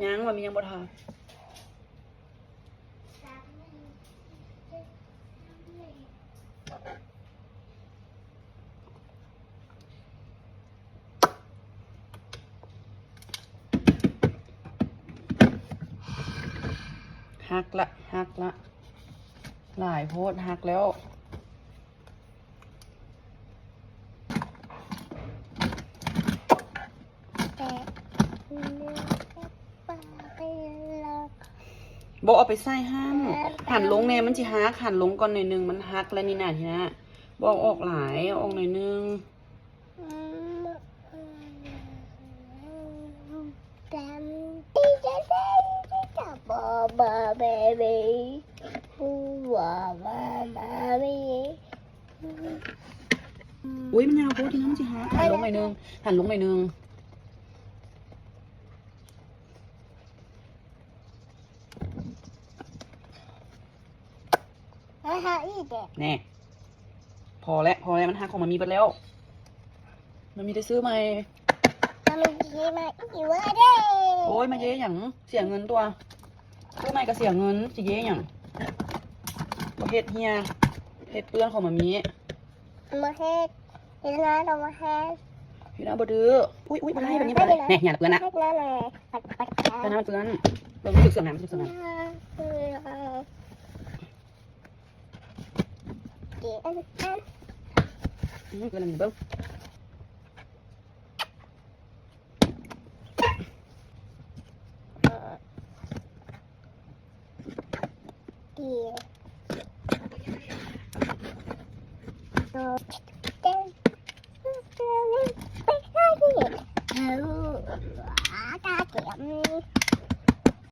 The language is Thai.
ยังมันมียังบ่ทาหักละหลายโพดหักแล้วบอกเอาไปใส่หั่นลงแน่มันจะหักหั่นลงก่อนหน่อยนึงมันหักแล้วนี่น่ะทีนะบอกออกหลายเอาออกหน่อยนึงอุ้ยมันยาวโพดทีนะมันจะหักหั่นลงหน่อยนึงแน่พอแล้วมันหักของมันมีไปแล้วมันมีได้ซื้อไหมโอ้ยมาเย้อย่างเสียเงินตัวซื้อใหม่ก็เสียเงินจะเย้อย่างประเภทเฮียเฮ็ดเปื้อนของมันมีมาเฮ็ดพี่น้าบ่ดื้ออุ้ยมาไล่แบบนี้ไปเลยเนี่ยอย่าเปื้อนนะเปื้อนเราไม่ดึกเสื่อมนะเปื้อนอะไรเบิ้ง